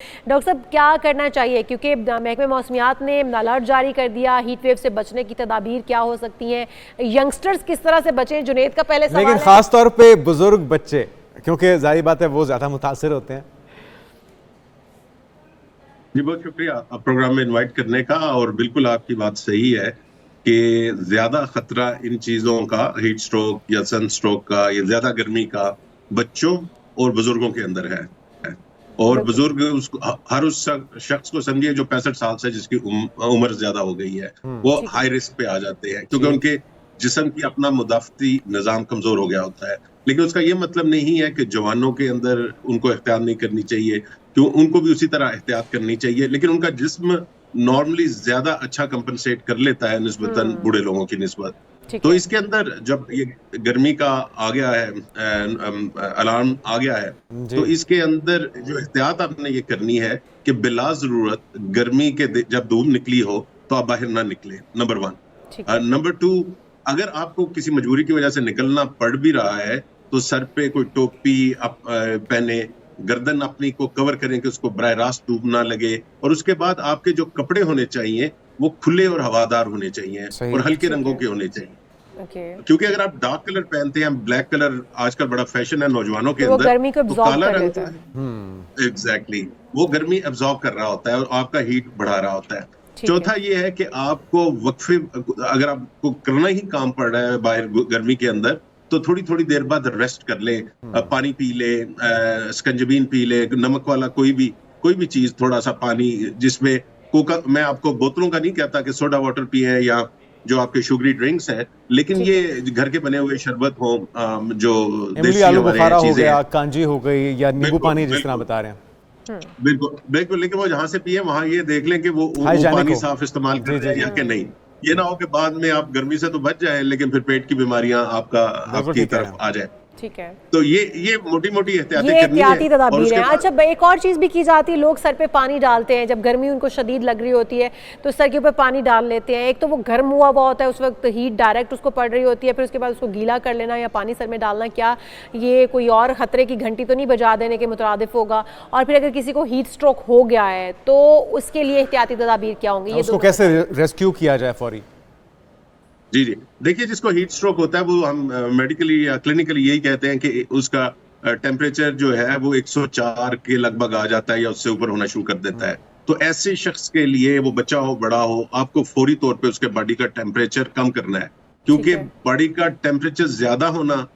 Doctor साहब क्या करना चाहिए, क्योंकि महकमे मौसमियात ने अलर्ट जारी कर दिया, हीट वेव से बचने की तदाबीर क्या हो सकती हैं, यंगस्टर्स किस तरह से बचें? जुनेद का पहले सवाल लेकिन खास तौर पे बुजुर्ग बच्चे, क्योंकि जाहिर बात है वो ज्यादा मुतासिर होते हैं। जी बहुत शुक्रिया प्रोग्राम में इनवाइट करने का। और बिल्कुल आपकी बात सही है कि ज्यादा खतरा इन चीजों का, हीट स्ट्रोक या सन स्ट्रोक का या ज्यादा गर्मी का, बच्चों और बुजुर्गों के अंदर है। और बुजुर्ग हर उस शख्स को समझिए जो 65 साल से जिसकी उम्र ज्यादा हो गई है, वो हाई रिस्क पे आ जाते हैं, क्योंकि उनके जिस्म की अपना मुदाफती निजाम कमजोर हो गया होता है। लेकिन उसका ये मतलब नहीं है कि जवानों के अंदर उनको एहतियात नहीं करनी चाहिए, क्यों उनको भी उसी तरह एहतियात करनी चाहिए, लेकिन उनका जिस्म नॉर्मली ज्यादा अच्छा कंपनसेट कर लेता है निस्बतन बूढ़े लोगों की निस्बत। तो इसके अंदर जब ये गर्मी का आ गया है, अलार्म आ गया है, तो इसके अंदर जो एहतियात आपने ये करनी है कि बिला जरूरत गर्मी के जब धूप निकली हो तो आप बाहर ना निकले, नंबर 1। नंबर 2, अगर आपको किसी मजबूरी की वजह से निकलना पड़ भी रहा है तो सर पे कोई टोपी पहने, गर्दन अपनी को कवर करें कि उसको बराह रास्त धूप ना लगे। और उसके बाद आपके जो कपड़े होने चाहिए वो खुले और हवादार होने चाहिए और हल्के रंगों के होने चाहिए। क्योंकि अगर आप डार्क कलर पहनते हैं, ब्लैक कलर आजकल बड़ा फैशन है नौजवानों के अंदर, गर्मी को तो काला रंग एग्जैक्टली वो गर्मी एब्जॉर्ब कर रहा होता है और आपका हीट बढ़ा रहा होता है। चौथा ये है कि आपको वक्फे, अगर आपको करना ही काम पड़ रहा है बाहर गर्मी के अंदर, तो थोड़ी थोड़ी देर बाद रेस्ट कर ले, पानी पी ले, स्कंजबीन पी ले, नमक वाला कोई भी चीज, थोड़ा सा पानी जिसमें कोका, मैं आपको बोतलों का नहीं कहता कि सोडा वाटर पिए या जो आपके शुगरी ड्रिंक्स हैं, लेकिन ये घर के बने हुए शरबत हो, जो देसी आलू बुखारा हो गया, कांजी हो गई, या नींबू पानी जिस तरह बता रहे हैं, बिल्कुल बिल्कुल। लेकिन वो जहां से पिए वहां ये देख लें कि वो पानी साफ इस्तेमाल कर रहे हैं या कि नहीं। ये ना हो कि बाद में आप गर्मी से तो बच जाए लेकिन फिर पेट की बीमारियां आपकी तरफ आ जाए। ठीक है, तो ये मोटी मोटी एहतियाती तदाबीर है। अच्छा, एक और चीज भी की जाती है, लोग सर पे पानी डालते हैं जब गर्मी उनको शदीद लग रही होती है, तो सर के ऊपर पानी डाल लेते हैं। एक तो वो गर्म हुआ होता है, उस वक्त हीट डायरेक्ट उसको पड़ रही होती है, फिर उसके बाद उसको गीला कर लेना या पानी सर में डालना, क्या ये कोई और खतरे की घंटी तो नहीं बजा देने के मुतरादिफ होगा? और फिर अगर किसी को हीट स्ट्रोक हो गया है तो उसके लिए एहतियाती तदाबीर क्या होंगी? ये उसको कैसे रेस्क्यू किया जाए फौरी? जी, देखिए, जिसको हीट स्ट्रोक होता है वो हम मेडिकली या क्लिनिकली यही कहते हैं कि उसका टेम्परेचर जो है वो 104 के लगभग आ जाता है या उससे ऊपर होना शुरू कर देता है। तो ऐसे शख्स के लिए, वो बच्चा हो बड़ा हो, आपको फौरी तौर पे उसके बॉडी का टेम्परेचर कम करना है, क्योंकि बॉडी का टेम्परेचर ज्यादा होना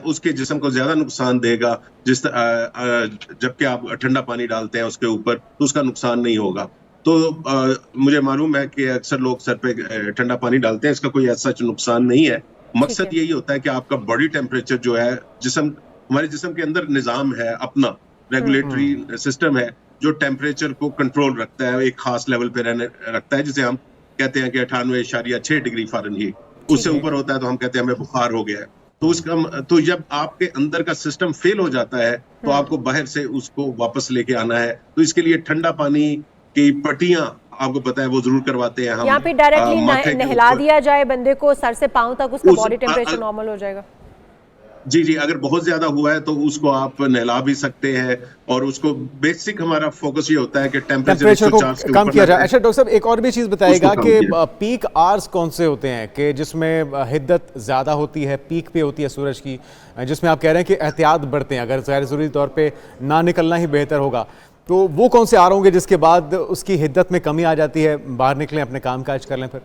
उसके जिस्म को ज्यादा नुकसान देगा। जबकि आप ठंडा पानी डालते हैं उसके ऊपर तो उसका नुकसान नहीं होगा। तो मुझे मालूम है कि अक्सर लोग सर पे ठंडा पानी डालते हैं, इसका कोई ऐसा नुकसान नहीं है। मकसद यही होता है कि आपका बॉडी टेम्परेचर जो है, हमारे जिस्म के अंदर निजाम है, अपना रेगुलेटरी सिस्टम है जो टेम्परेचर को कंट्रोल रखता है, एक खास लेवल पे रखता है, जिसे हम कहते हैं कि 98.6 डिग्री फ़ारेनहीट। उससे ऊपर होता है तो हम कहते हैं हमें बुखार हो गया है। तो जब आपके अंदर का सिस्टम फेल हो जाता है तो आपको बाहर से उसको वापस लेके आना है। तो इसके लिए ठंडा पानी की पट्टियां आपको पता है वो जरूर करवाते हैं हम। यहाँ पे डायरेक्टली नहला दिया जाए बंदे को सर से पांव तक, उसका बॉडी टेम्परेचर नॉर्मल हो जाएगा। जी, अगर बहुत ज्यादा हुआ है तो उसको आप नहला भी सकते हैं। और उसको बेसिक हमारा फोकस ये होता है कि टेम्परेचर को कम किया जाए। अच्छा डॉक्टर साहब, एक और भी चीज बताइएगा कि पीक आवर्स कौन से होते हैं कि जिसमें हिद्दत ज्यादा होती है, पीक पे होती है सूरज की, जिसमें आप कह रहे हैं कि एहतियात बरतें, अगर गैर जरूरी तौर पे ना निकलना ही बेहतर होगा, तो वो कौन से आर होंगे जिसके बाद उसकी हिद्दत में कमी आ जाती है, बाहर निकलें, अपने काम काज कर लें? फिर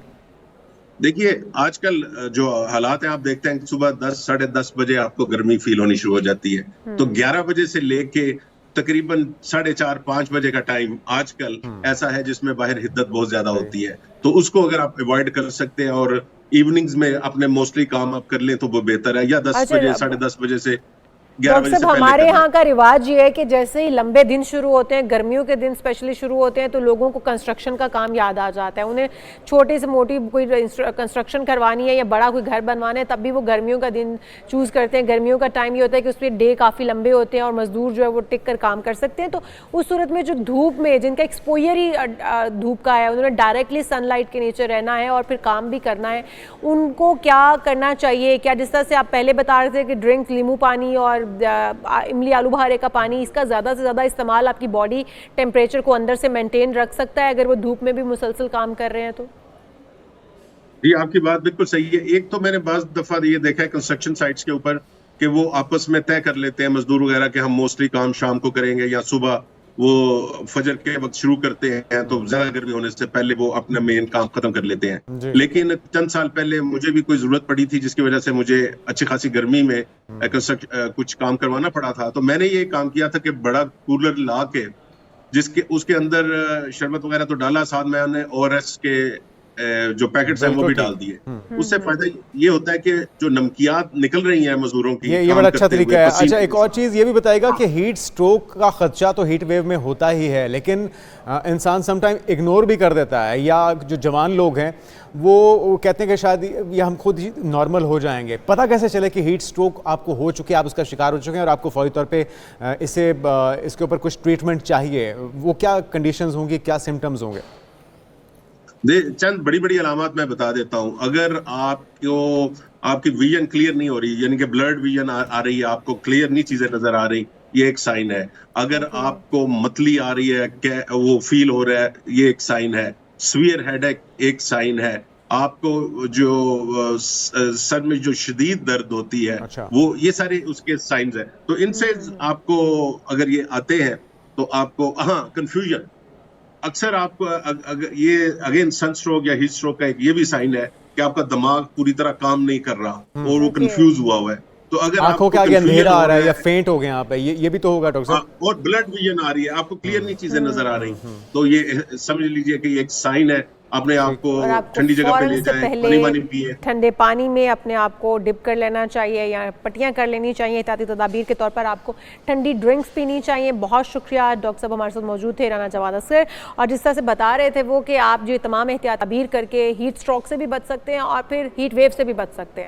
देखिए, आजकल जो हालात हैं, आप देखते हैं कि सुबह 10 साढ़े 10 बजे आपको गर्मी फील होनी शुरू हो जाती है। तो 11 बजे से लेके तकरीबन 4:30 5 बजे का टाइम आजकल ऐसा है जिसमें बाहर हिद्दत बहुत ज्यादा होती है। तो उसको अगर आप अवॉइड कर सकते हैं और इवनिंग्स में अपने मोस्टली काम आप कर लें तो वो बेहतर है, या 10 बजे साढ़े 10 बजे से डॉक्टर साहब, हमारे यहाँ का रिवाज ये है कि जैसे ही लंबे दिन शुरू होते हैं, गर्मियों के दिन स्पेशली शुरू होते हैं, तो लोगों को कंस्ट्रक्शन का काम याद आ जाता है। उन्हें छोटी से मोटी कोई कंस्ट्रक्शन करवानी है या बड़ा कोई घर बनवाना है, तब भी वो गर्मियों का दिन चूज़ करते हैं। गर्मियों का टाइम ये होता है कि उसमें डे काफ़ी लंबे होते हैं और मजदूर जो है वो टिक कर काम कर सकते हैं। तो उस सूरत में जो धूप में, जिनका एक्सपोजर ही धूप का है, उन्होंने डायरेक्टली सनलाइट के नीचे रहना है और फिर काम भी करना है, उनको क्या करना चाहिए? क्या जिस तरह से आप पहले बता रहे थे कि ड्रिंक्स, नींबू पानी और और इमली आलू बुखारे का पानी, इसका ज़्यादा से ज़्यादा इस्तेमाल आपकी बॉडी टेम्परेचर को अंदर से मेंटेन रख सकता है अगर वो धूप में भी मुसलसल काम कर रहे हैं तो? जी, आपकी बात बिल्कुल सही है। एक तो मैंने बाज़ दफ़ा ये देखा है कंस्ट्रक्शन साइट्स के ऊपर कि वो आपस में तय कर लेते हैं मजदूर वगैरह कि हम मोस्टली काम शाम को करेंगे या सुबह वो फजर के वक्त शुरू करते हैं, तो ज्यादा गर्मी होने से पहले वो अपना मेन काम खत्म कर लेते हैं। लेकिन चंद साल पहले मुझे भी कोई जरूरत पड़ी थी जिसकी वजह से मुझे अच्छी खासी गर्मी में कुछ काम करवाना पड़ा था, तो मैंने ये काम किया था कि बड़ा कूलर ला के जिसके उसके अंदर शरबत वगैरह तो डाला, साथ में मैंने ORS के जो पैकेट्स हैं वो भी डाल दिए। उससे फायदा ये होता है कि जो नमकियात निकल रही हैं मजदूरों की, ये बड़ा अच्छा तरीका है। अच्छा, एक और चीज़ ये भी बताएगा कि हीट स्ट्रोक का खदशा तो हीट वेव में होता ही है, लेकिन इंसान समटाइम इग्नोर भी कर देता है, या जो जवान लोग हैं वो कहते हैं कि शायद ये हम खुद ही नॉर्मल हो जाएंगे। पता कैसे चले कि हीट स्ट्रोक आपको हो चुके हैं, आप उसका शिकार हो चुके हैं और आपको फौरी तौर पे इसके ऊपर कुछ ट्रीटमेंट चाहिए? वो क्या कंडीशंस होंगी, क्या सिम्टम्स होंगे? चंद बड़ी बड़ी अलामत मैं बता देता हूं। अगर आपकी विजन क्लियर नहीं हो रही, यानी कि ब्लर्ड विजन आ रही है, आपको क्लियर नहीं चीजें नजर आ रही, ये एक साइन है। अगर आपको मतली आ रही है, वो फील हो रहा है, ये एक साइन है। स्वीयर हेडेक एक साइन है। आपको जो सर में जो शदीद दर्द होती है, अच्छा। वो ये सारे उसके साइंस है। तो इनसे आपको अगर ये आते हैं तो आपको कंफ्यूजन अक्सर आपको अगर ये अगेन सनस्ट्रोक या हीट स्ट्रोक का एक ये भी साइन है कि आपका दिमाग पूरी तरह काम नहीं कर रहा और वो कंफ्यूज हुआ हुआ है। तो अगर आंखों के आगे अंधेरा आ रहा है या फेंट हो गए आप, ये भी तो होगा डॉक्टर साहब। और ब्लड विजन आ रही है, आपको क्लियर नहीं चीजें नजर आ रही, तो ये समझ लीजिए कि ये एक साइन है। अपने आप को ठंडी जगह पे ले जाएं, पानी पिए, ठंडे पानी में अपने आप को डिप कर लेना चाहिए या पट्टियां कर लेनी चाहिए। एहतियाती तदाबीर के तौर पर आपको ठंडी ड्रिंक्स पीनी चाहिए। बहुत शुक्रिया, डॉक्टर साहब हमारे साथ मौजूद थे, राना जवाद असगर, और जिस तरह से बता रहे थे वो कि आप जो तमाम एहतियात तदाबीर करके हीट स्ट्रोक से भी बच सकते हैं और फिर हीट वेव से भी बच सकते हैं।